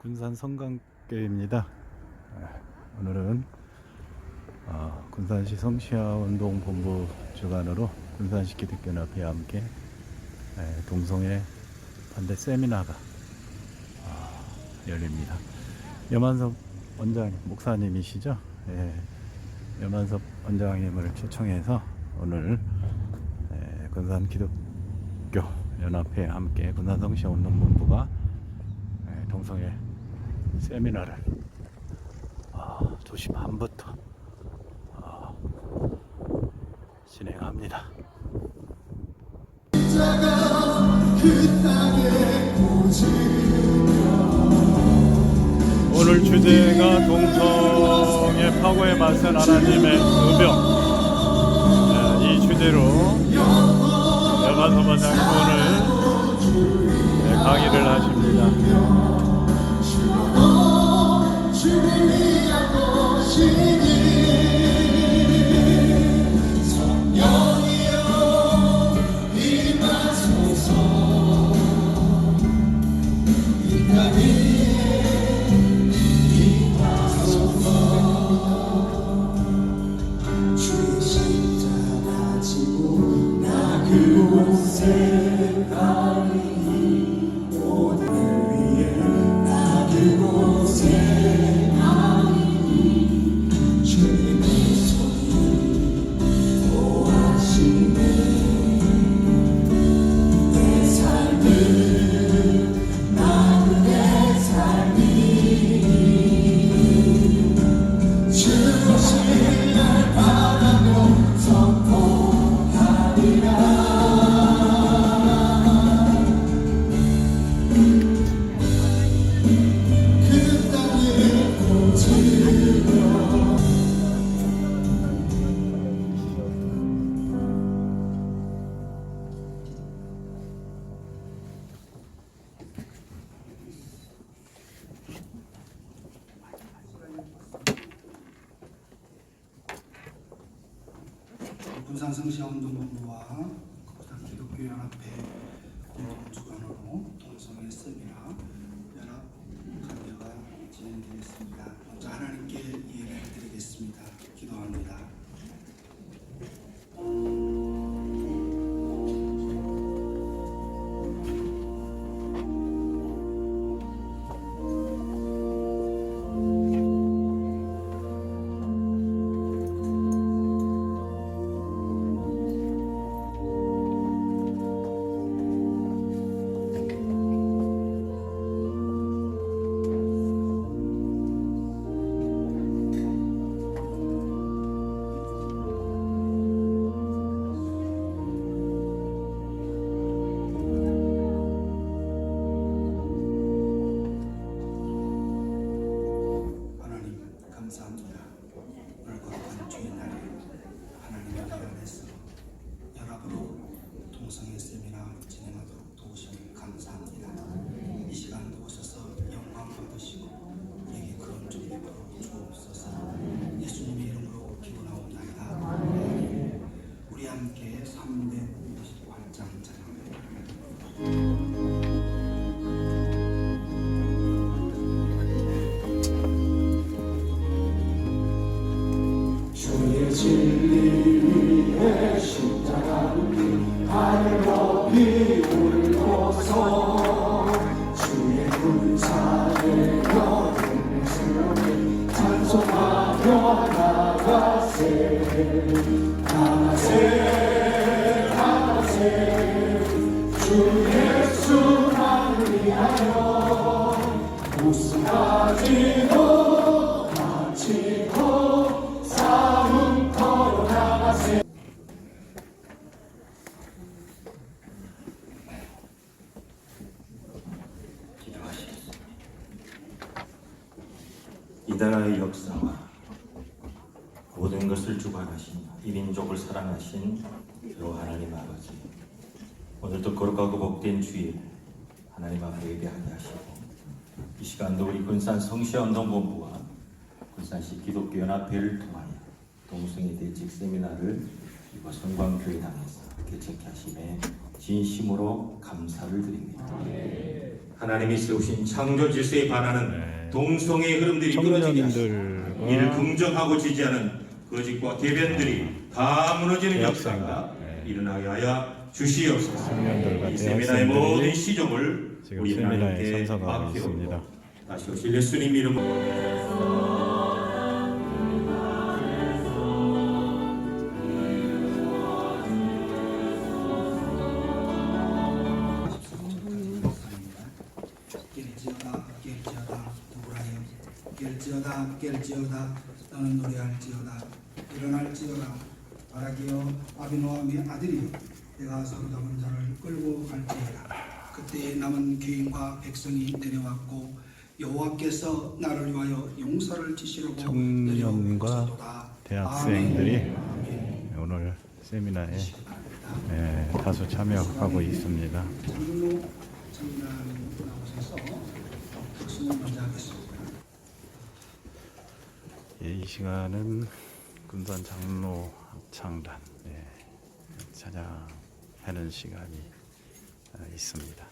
군산 성강교회입니다. 오늘은 군산시 성시야운동본부 주관으로 군산시 기독교연합회와 함께 동성애 반대 세미나가 열립니다. 염한섭 원장님, 목사님이시죠? 염한섭 원장님을 초청해서 오늘 군산 기독교 연합회와 함께 군산 성시야운동본부가 동성애 세미나를 2시 반부터 진행합니다. 오늘 주제가 동성애 파고에 맞선 하나님의 의병, 이 주제로 염한섭 원장님 오늘 강의를 하십니다. 군산 성시야운동본부와 군산 기독교연합회 공동주관으로 동성애 세미나 연합 강의가 진행되겠습니다. 먼저 하나님께 예배를 드리겠습니다. 기도합니다. 동성애 세미나 진행하도록 도우심을 감사합니다. 이 시간도 오셔서 영광 받으시고 우리에게 그런 좀 베풀어 주옵소서. 예수님의 이름으로 기도나옵나이다. 우리 함께 358장 찬양합니다. 주의 진리 위에 십자가를 하늘 높이 울고서 주의 군사를 영생을 찬송하며 나가세 나가세 나가세 주 예수만을 위하여 웃음가지고 마치고 싸움 걸어 나가세. 이 나라의 역사와 모든 것을 주관하신 이 민족을 사랑하신 여 하나님 아버지, 오늘도 거룩하고 복된 주일 하나님 앞에 예배하게 하시고 이 시간도 우리 군산 성시야운동본부와 군산시 기독교연합회를 통하여 동성애 대책 세미나를 이곳 성광교회당에서 개최케 하심에 진심으로 감사를 드립니다. 하나님이 세우신 창조 질서에 반하는 네. 동성애의 흐름들이 끊어지게 하시고 청년들과 이를 긍정하고 지지하는 거짓과 대변들이 다 무너지는 역사가 일어나게 하여 주시옵소서. 청년들과 이 세미나의 대학생들이 모든 시종을 지금 우리 세미나에 하나님께 참석하고 맡기옵고 있습니다. 다시 오실 예수님 이름으로 깰지어다 깰지어다 누구라여 깰지어다 깰지어다 너는 노래할지어다 일어날지어다 바라기여 아비노함의 아들이여 내가 서로 담은 자를 끌고 갈지어다. 그때 남은 귀인과 백성이 내려왔고 여호와께서 나를 위하여 용서를 지시려고 청년과 내려오시도다. 대학생들이 아멘. 아멘. 오늘 세미나에 시간입니다. 다수 참여하고 있습니다. 장로 장로님 나오셔서 박수를 먼저 하겠습니다. 이 시간은 군산 장로 합창단 찬양하는 시간이 있습니다.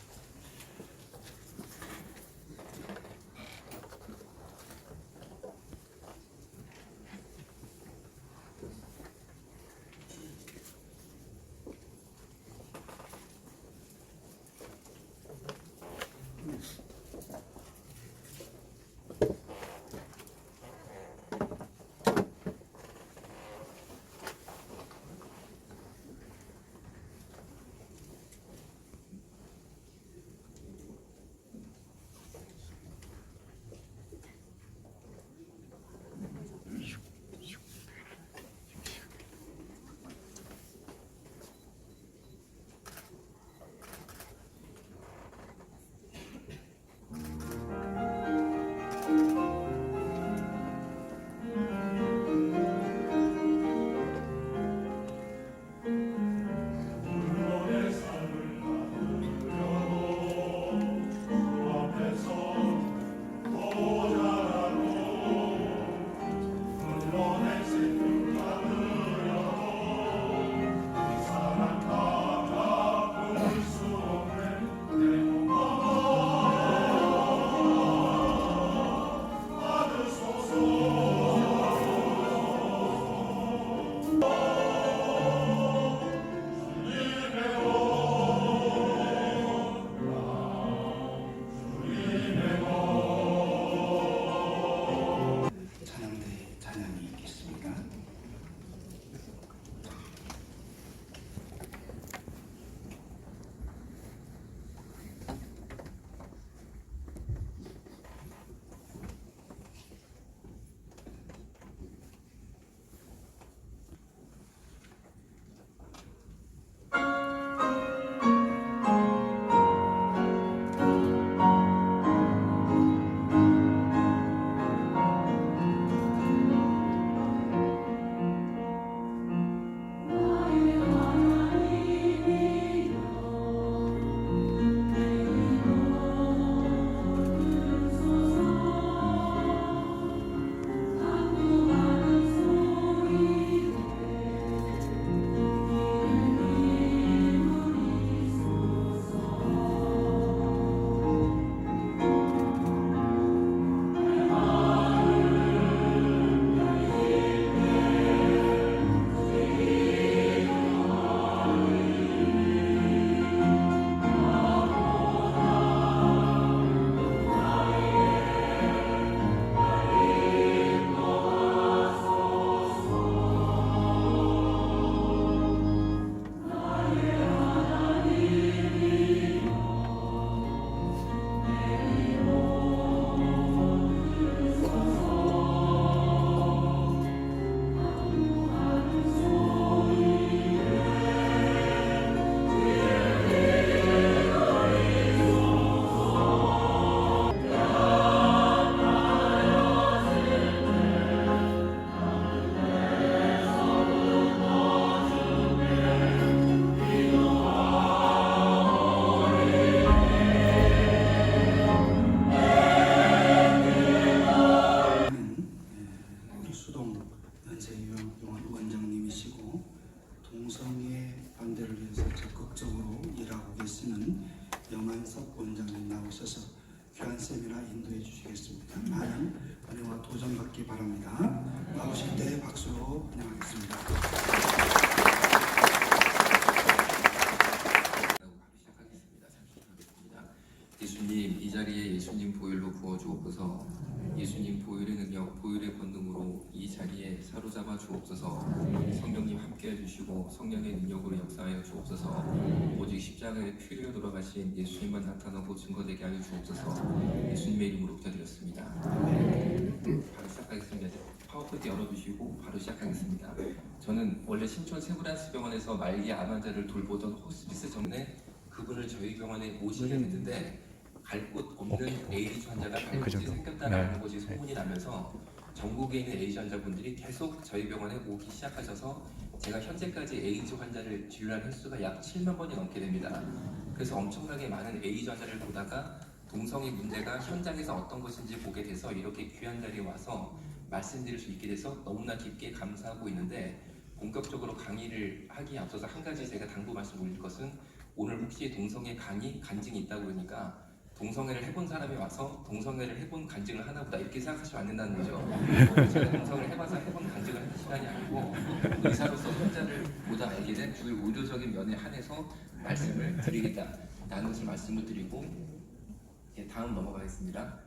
인도해 주시겠습니다. 많은 은혜와 도전 받기 바랍니다. 나오실 때 박수로 환영하겠습니다. 예수님, 이 자리에 예수님 보혈로 부어주옵소서. 예수님 보혈의 능력, 보혈의 권능으로 이 자리에 사로잡아 주옵소서. 성령님 함께해 주시고 성령의 능력으로 역사하여 주옵소서. 오직 십자가의 피로 돌아가신 예수님만 나타나고 증거되게 하여 주옵소서. 예수님의 이름으로 기도드렸습니다. 바로 시작하겠습니다. 파워포인트 열어주시고 바로 시작하겠습니다. 저는 원래 신촌 세브란스병원에서 말기 암 환자를 돌보던 호스피스 전에 그분을 저희 병원에 모시게 됐는데 갈 곳 없는 에이즈 환자가 갈 곳이 생겼다라는 것이 소문이 나면서 전국에 있는 에이즈 환자분들이 계속 저희 병원에 오기 시작하셔서 제가 현재까지 에이즈 환자를 진료한 횟수가 약 7만 번이 넘게 됩니다. 그래서 엄청나게 많은 에이즈 환자를 보다가 동성애 문제가 현장에서 어떤 것인지 보게 돼서 이렇게 귀한 자리에 와서 말씀드릴 수 있게 돼서 너무나 깊게 감사하고 있는데, 본격적으로 강의를 하기에 앞서서 한 가지 제가 당부 말씀드릴 것은, 오늘 혹시 동성애 간증이 있다고 그러니까 동성애를 해본 사람이 와서 동성애를 해본 간증을 하나보다 이렇게 생각하시면 안 된다는 거죠. 제가 동성애를 해봐서 해본 간증을 하는 시간이 아니고 의사로서 환자를 보다 알게 된 그 의료적인 면에 한해서 말씀을 드리겠다라는 것을 말씀을 드리고, 다음 넘어가겠습니다.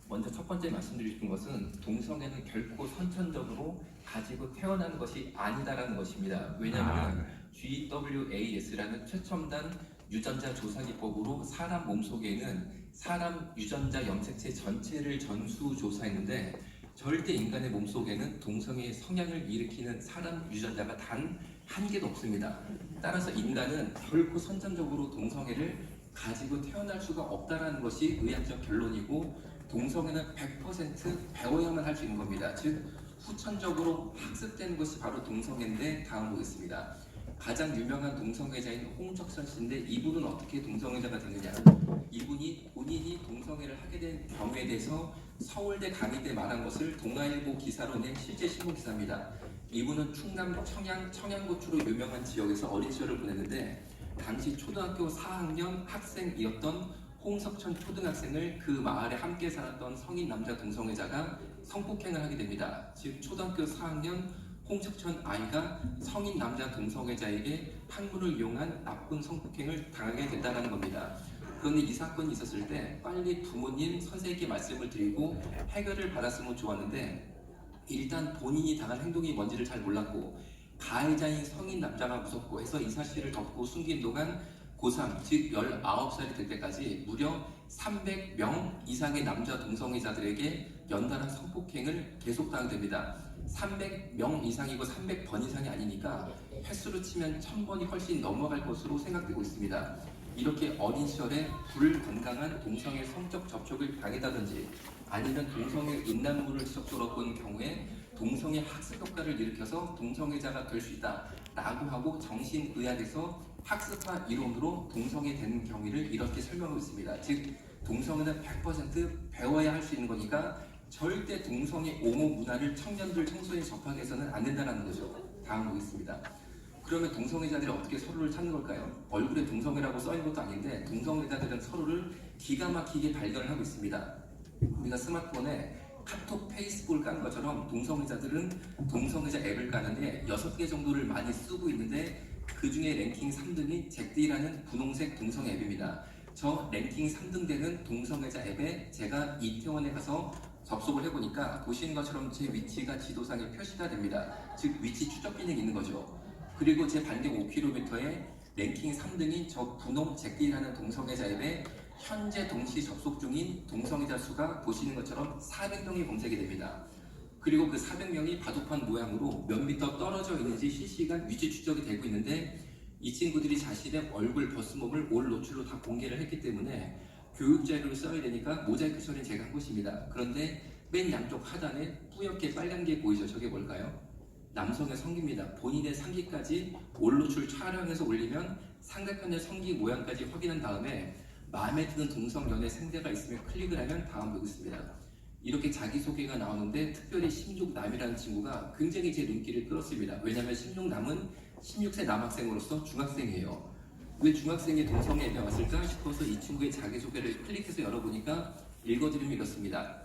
먼저 첫 번째 말씀드리고 싶은 것은, 동성애는 결코 선천적으로 가지고 태어나는 것이 아니다라는 것입니다. 왜냐하면 GWAS라는 최첨단 유전자 조사 기법으로 사람 몸속에는 사람 유전자 염색체 전체를 전수 조사했는데 절대 인간의 몸속에는 동성애의 성향을 일으키는 사람 유전자가 단 한 개도 없습니다. 따라서 인간은 결코 선천적으로 동성애를 가지고 태어날 수가 없다는 것이 의학적 결론이고, 동성애는 100% 배워야만 할 수 있는 겁니다. 즉 후천적으로 학습된 것이 바로 동성애인데, 다음 보겠습니다. 가장 유명한 동성애자인 홍석천 씨인데, 이분은 어떻게 동성애자가 됐느냐, 이분이 본인이 동성애를 하게 된 경우에 대해서 서울대 강의 때 말한 것을 동아일보 기사로 낸 실제 신문 기사입니다. 이분은 충남 청양고추로 유명한 지역에서 어린 시절을 보냈는데, 당시 초등학교 4학년 학생이었던 홍석천 초등학생을 그 마을에 함께 살았던 성인 남자 동성애자가 성폭행을 하게 됩니다. 즉 초등학교 4학년 홍석천 아이가 성인 남자 동성애자에게 학문을 이용한 나쁜 성폭행을 당하게 된다는 겁니다. 그런데 이 사건이 있었을 때 빨리 부모님, 선생님께 말씀을 드리고 해결을 받았으면 좋았는데, 일단 본인이 당한 행동이 뭔지를 잘 몰랐고 가해자인 성인 남자가 무섭고 해서 이 사실을 덮고 숨긴 동안 고3, 즉 19살이 될 때까지 무려 300명 이상의 남자 동성애자들에게 연달아 성폭행을 계속당하게 됩니다. 300명 이상이고 300번 이상이 아니니까 횟수로 치면 1000번이 훨씬 넘어갈 것으로 생각되고 있습니다. 이렇게 어린 시절에 불건강한 동성애 성적 접촉을 당했다든지 아니면 동성애 음란물을 지속적으로 본 경우에 동성애 학습 효과를 일으켜서 동성애자가 될 수 있다라고 하고 정신의학에서 학습화 이론으로 동성애 되는 경위를 이렇게 설명하고 있습니다. 즉 동성애는 100% 배워야 할 수 있는 거니까 절대 동성애 옹호 문화를 청년들, 청소년이 접하게 해서는 안 된다는 거죠. 다음 보겠습니다. 그러면 동성애자들이 어떻게 서로를 찾는 걸까요? 얼굴에 동성애라고 써있는 것도 아닌데 동성애자들은 서로를 기가 막히게 발견을 하고 있습니다. 우리가 스마트폰에 카톡, 페이스북을 까는 것처럼 동성애자들은 동성애자 앱을 까는데 6개 정도를 많이 쓰고 있는데, 그 중에 랭킹 3등이 잭디라는 분홍색 동성애 앱입니다. 저 랭킹 3등 되는 동성애자 앱에 제가 이태원에 가서 접속을 해보니까 보시는 것처럼 제 위치가 지도상에 표시가 됩니다. 즉 위치 추적 기능이 있는 거죠. 그리고 제 반대 5km에 랭킹 3등인 저 분홍 잭디라는 동성애자 앱에 현재 동시 접속 중인 동성애자 수가 보시는 것처럼 400명이 검색이 됩니다. 그리고 그 400명이 바둑판 모양으로 몇 미터 떨어져 있는지 실시간 위치 추적이 되고 있는데, 이 친구들이 자신의 얼굴 버스몸을 올 노출로 다 공개를 했기 때문에 교육 자료를 써야 되니까 모자이크 처리는 제가 한 것입니다. 그런데 맨 양쪽 하단에 뿌옇게 빨간 게 보이죠? 저게 뭘까요? 남성의 성기입니다. 본인의 상기까지 올 노출 촬영해서 올리면 상대편의 성기 모양까지 확인한 다음에 마음에 드는 동성 연애 상대가 있으면 클릭을 하면 다음 보겠습니다. 이렇게 자기소개가 나오는데 특별히 16남이라는 친구가 굉장히 제 눈길을 끌었습니다. 왜냐하면 16남은 16세 남학생으로서 중학생이에요. 왜 중학생이 동성애에 왔을까 싶어서 이 친구의 자기소개를 클릭해서 열어보니까 읽어드리면 이렇습니다.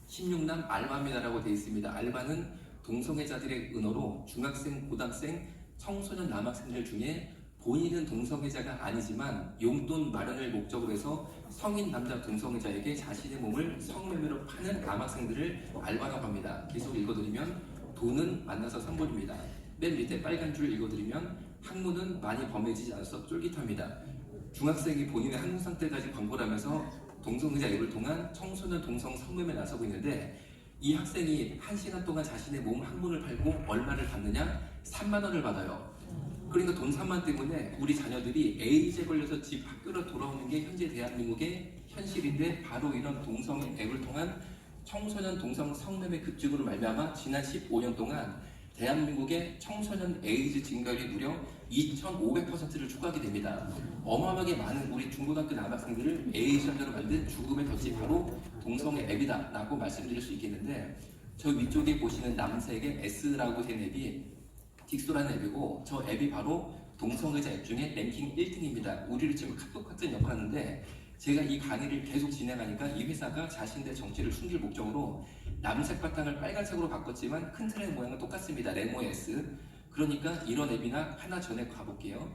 16남 알바입니다라고 되어 있습니다. 알바는 동성애자들의 은어로 중학생, 고등학생, 청소년 남학생들 중에 본인은 동성애자가 아니지만 용돈 마련을 목적으로 해서 성인 남자 동성애자에게 자신의 몸을 성매매로 파는 남학생들을 알바라고 합니다. 계속 읽어드리면 돈은 만나서 선물입니다. 맨 밑에 빨간 줄 읽어드리면 학문은 많이 범해지지 않아서 쫄깃합니다. 중학생이 본인의 학문 상태까지 광고를 하면서 동성애자 앱을 통한 청소년 동성 성매매에 나서고 있는데 이 학생이 1시간 동안 자신의 몸 학문을 팔고 얼마를 받느냐? 3만 원을 받아요. 그러니까 돈 3만 때문에 우리 자녀들이 에이즈에 걸려서 집 학교로 돌아오는 게 현재 대한민국의 현실인데 바로 이런 동성애 앱을 통한 청소년 동성 성매매 급증으로 말미암아 지난 15년 동안 대한민국의 청소년 에이즈 증가율이 무려 2,500%를 추가하게 됩니다. 어마어마하게 많은 우리 중고등학교 남학생들을 에이즈 환자로 만든 죽음의 덫이 바로 동성애 앱이다 라고 말씀드릴 수 있겠는데 저 위쪽에 보시는 남색의 S라고 된 앱이 딕소라는 앱이고 저 앱이 바로 동성애자 앱 중에 랭킹 1등입니다. 우리를 지금 카톡 같은 역할을 하는데 제가 이 강의를 계속 진행하니까 이 회사가 자신들의 정체를 숨길 목적으로 남색 바탕을 빨간색으로 바꿨지만 큰 틀의 모양은 똑같습니다. 레모의 S. 그러니까 이런 앱이나 하나 전에 가볼게요.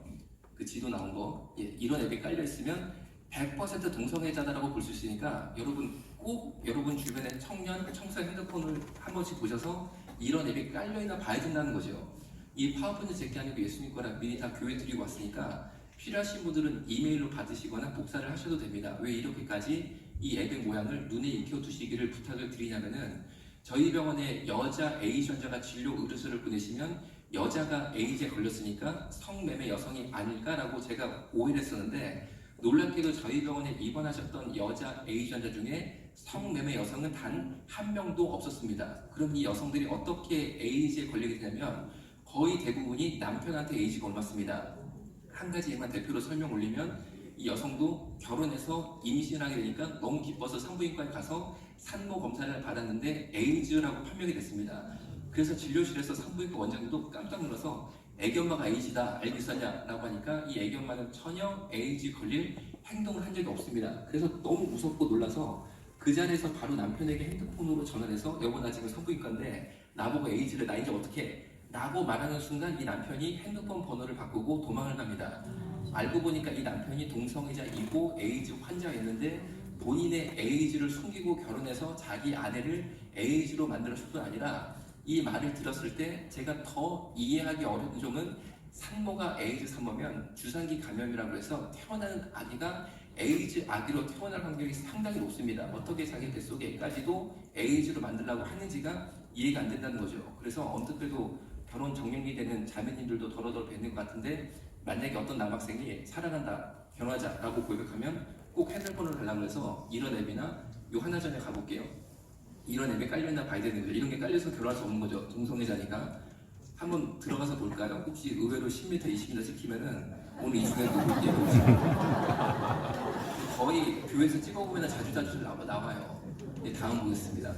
그 지도 나온 거. 예, 이런 앱이 깔려있으면 100% 동성애자다라고 볼 수 있으니까 여러분 꼭 여러분 주변의 청년, 청소년 핸드폰을 한 번씩 보셔서 이런 앱이 깔려있나 봐야 된다는 거죠. 이 파워포인트 제게 아니고 예수님 거라 미리 다 교회 드리고 왔으니까 필요하신 분들은 이메일로 받으시거나 복사를 하셔도 됩니다. 왜 이렇게까지 이 앱의 모양을 눈에 익혀두시기를 부탁을 드리냐면은 저희 병원에 여자 에이즈 환자가 진료 의뢰서를 보내시면 여자가 에이즈에 걸렸으니까 성매매 여성이 아닐까라고 제가 오해를 했었는데 놀랍게도 저희 병원에 입원하셨던 여자 에이즈 환자 중에 성매매 여성은 단 한 명도 없었습니다. 그럼 이 여성들이 어떻게 에이즈에 걸리게 되냐면 거의 대부분이 남편한테 에이즈가 옮았습니다. 한 가지만 대표로 설명 올리면 이 여성도 결혼해서 임신하게 되니까 너무 기뻐서 산부인과에 가서 산모 검사를 받았는데 에이즈라고 판명이 됐습니다. 그래서 진료실에서 산부인과 원장님도 깜짝 놀라서 애기 엄마가 에이즈다 알고 있었냐라고 하니까 이 애기 엄마는 전혀 에이즈 걸릴 행동을 한 적이 없습니다. 그래서 너무 무섭고 놀라서 그 자리에서 바로 남편에게 핸드폰으로 전화를 해서 여보 나 지금 산부인과인데 나보고 에이즈를 나 이제 어떻게 해? 라고 말하는 순간 이 남편이 핸드폰 번호를 바꾸고 도망을 갑니다. 알고 보니까 이 남편이 동성애자이고 에이즈 환자였는데 본인의 에이즈를 숨기고 결혼해서 자기 아내를 에이즈로 만들었을 뿐 아니라 이 말을 들었을 때 제가 더 이해하기 어려운 점은 산모가 에이즈 산모면 주사기 감염이라고 해서 태어나는 아기가 에이즈 아기로 태어날 확률이 상당히 높습니다. 어떻게 자기 뱃속에까지도 에이즈로 만들려고 하는지가 이해가 안 된다는 거죠. 그래서 언뜻 그래도 결혼 정년기 되는 자매님들도 더러더러 뵙는 것 같은데 만약에 어떤 남학생이 사랑한다, 결혼하자라고 고백하면 꼭 핸드폰을 달라고 해서 이런 앱이나 요 하나 전에 가볼게요. 이런 앱에 깔려있나 봐야 되는 거죠. 이런 게 깔려서 결혼할 수 없는 거죠. 동성애자니까. 한번 들어가서 볼까요? 혹시 의외로 10m, 20m 찍히면은 오늘 이 중에 볼게요. 거의 교회에서 찍어보면 자주 나와요. 네, 다음 보겠습니다.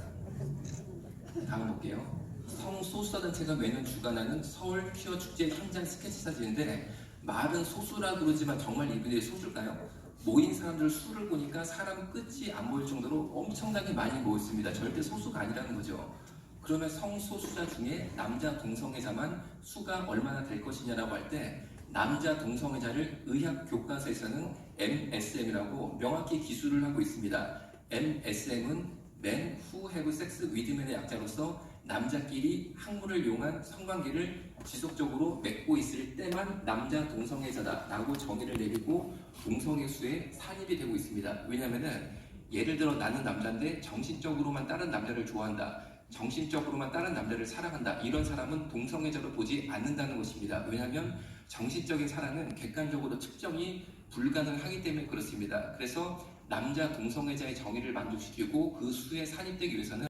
다음 볼게요. 성소수자단체가 매년 주관하는 서울 퀴어 축제 현장 스케치 사진인데 말은 소수라 그러지만 정말 이분들이 소수일까요? 모인 사람들 수를 보니까 사람 끝이 안 보일 정도로 엄청나게 많이 모였습니다. 절대 소수가 아니라는 거죠. 그러면 성소수자 중에 남자 동성애자만 수가 얼마나 될 것이냐라고 할 때 남자 동성애자를 의학 교과서에서는 MSM이라고 명확히 기술을 하고 있습니다. MSM은 Men Who Have Sex With Men의 약자로서 남자끼리 학문을 이용한 성관계를 지속적으로 맺고 있을 때만 남자 동성애자다라고 정의를 내리고 동성애수에 산입이 되고 있습니다. 왜냐하면은 예를 들어 나는 남자인데 정신적으로만 다른 남자를 좋아한다. 정신적으로만 다른 남자를 사랑한다. 이런 사람은 동성애자로 보지 않는다는 것입니다. 왜냐하면 정신적인 사랑은 객관적으로 측정이 불가능하기 때문에 그렇습니다. 그래서 남자 동성애자의 정의를 만족시키고 그 수에 산입되기 위해서는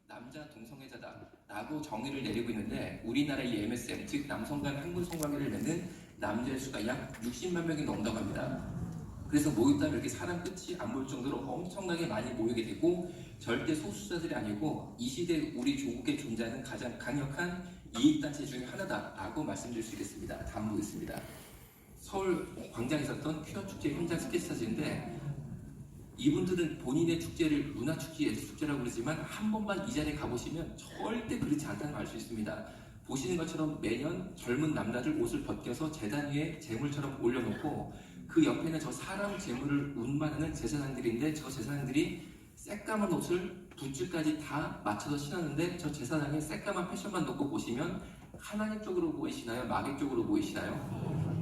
남자 동성애자다라고 정의를 내리고 있는데 우리나라 이 MSM, 즉 남성 간 학문 성관계를 맺는 남자의 수가 약 60만 명이 넘는다고 합니다. 그래서 모였다면 이렇게 사람 끝이 안 보일 정도로 엄청나게 많이 모이게 되고 절대 소수자들이 아니고 이 시대 우리 조국에 존재하는 가장 강력한 이익단체 중에 하나다라고 말씀드릴 수 있겠습니다. 다음 보겠습니다. 서울 광장에 있었던 퀴어 축제 현장 스케치 사진인데 이분들은 본인의 축제를 문화축제, 예술축제라고 그러지만 한 번만 이 자리에 가보시면 절대 그렇지 않다는 걸 알 수 있습니다. 보시는 것처럼 매년 젊은 남자들 옷을 벗겨서 제단 위에 재물처럼 올려놓고 그 옆에는 저 사람 재물을 운반하는 제사장들인데 저 제사장들이 새까만 옷을 붓줄까지 다 맞춰서 신었는데 저 제사장의 새까만 패션만 놓고 보시면 하나님 쪽으로 보이시나요? 마귀 쪽으로 보이시나요?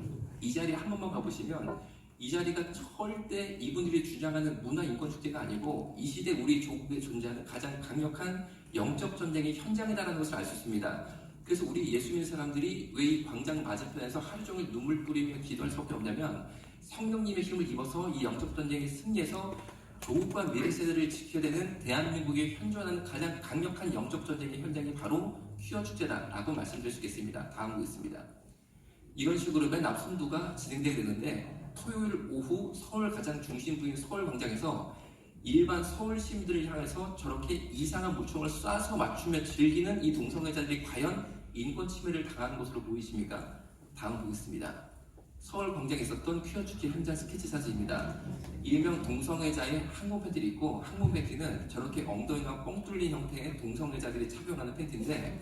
이 자리에 한 번만 가보시면 이 자리가 절대 이분들이 주장하는 문화인권축제가 아니고 이 시대 우리 조국에 존재하는 가장 강력한 영적 전쟁의 현장이다라는 것을 알 수 있습니다. 그래서 우리 예수 믿는 사람들이 왜 이 광장 맞은편에서 하루 종일 눈물 뿌리며 기도할 수밖에 없냐면 성령님의 힘을 입어서 이 영적 전쟁에 승리해서 조국과 미래 세대를 지켜야 되는 대한민국에 현존하는 가장 강력한 영적 전쟁의 현장이 바로 퀴어 축제다라고 말씀드릴 수 있겠습니다. 다음 보겠습니다. 이런 식으로 맨 앞선두가 진행되게 되는데 토요일 오후 서울 가장 중심부인 서울 광장에서 일반 서울 시민들을 향해서 저렇게 이상한 물총을 쏴서 맞추며 즐기는 이 동성애자들이 과연 인권 침해를 당하는 것으로 보이십니까? 다음 보겠습니다. 서울 광장에 있었던 퀴어 축제 현장 스케치 사진입니다. 일명 동성애자의 항공 팬티를 입고 항공 팬티는 저렇게 엉덩이가 뻥 뚫린 형태의 동성애자들이 착용하는 팬티인데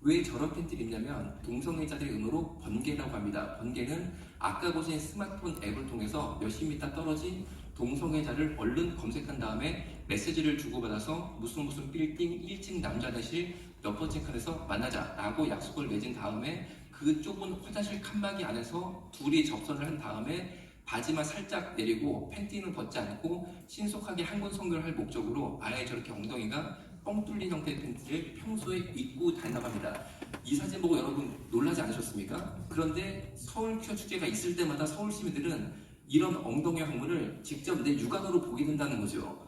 왜 저런 팬티를 입냐면 동성애자들의 의무로 번개라고 합니다. 번개는 아까 보신 스마트폰 앱을 통해서 몇십 미터 떨어진 동성애자를 얼른 검색한 다음에 메시지를 주고받아서 무슨 빌딩 1층 남자대실 몇 번째 칸에서 만나자라고 약속을 맺은 다음에 그 좁은 화장실 칸막이 안에서 둘이 접선을 한 다음에 바지만 살짝 내리고 팬티는 벗지 않고 신속하게 한군 성교를 할 목적으로 아예 저렇게 엉덩이가 뻥 뚫린 형태의 팬티를 평소에 입고 다닌다고 합니다. 이 사진 보고 여러분 놀라지 않으셨습니까? 그런데 서울 퀴어 축제가 있을 때마다 서울 시민들은 이런 엉덩이 항문을 직접 내 육안으로 보게 된다는 거죠.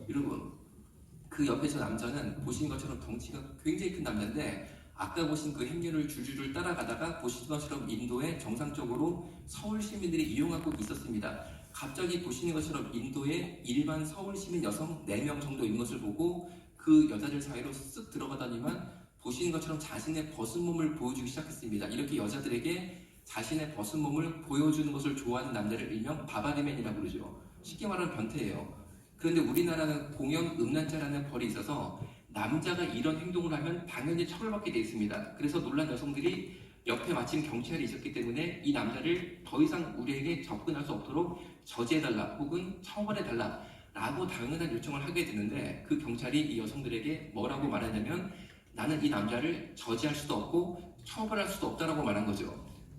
여러분 그 옆에 저 남자는 보신 것처럼 덩치가 굉장히 큰 남자인데 아까 보신 그 행렬을 줄줄줄 따라가다가 보신 것처럼 인도에 정상적으로 서울 시민들이 이용하고 있었습니다. 갑자기 보시는 것처럼 인도에 일반 서울 시민 여성 4명 정도 있는 것을 보고 그 여자들 사이로 쓱 들어가더니만 보시는 것처럼 자신의 벗은 몸을 보여주기 시작했습니다. 이렇게 여자들에게 자신의 벗은 몸을 보여주는 것을 좋아하는 남자를 일명 바바리맨이라고 그러죠. 쉽게 말하면 변태예요. 그런데 우리나라는 공연 음란죄라는 벌이 있어서 남자가 이런 행동을 하면 당연히 처벌받게 돼 있습니다. 그래서 놀란 여성들이 옆에 마침 경찰이 있었기 때문에 이 남자를 더 이상 우리에게 접근할 수 없도록 저지해달라 혹은 처벌해달라 라고 당연한 요청을 하게 되는데 그 경찰이 이 여성들에게 뭐라고 말하냐면 나는 이 남자를 저지할 수도 없고 처벌할 수도 없다라고 말한 거죠.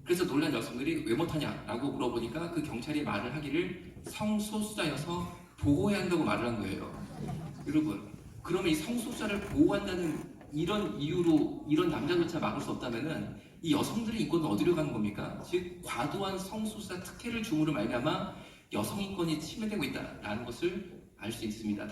그래서 놀란 여성들이 왜 못하냐 라고 물어보니까 그 경찰이 말을 하기를 성소수자여서 보호해야 한다고 말을 한 거예요. 여러분 그러면 이 성소수자를 보호한다는 이런 이유로 이런 남자조차 막을 수 없다면은 이 여성들의 인권은 어디로 가는 겁니까? 즉 과도한 성소수자 특혜를 줌으로 말미암아 여성 인권이 침해되고 있다라는 것을 알 수 있습니다.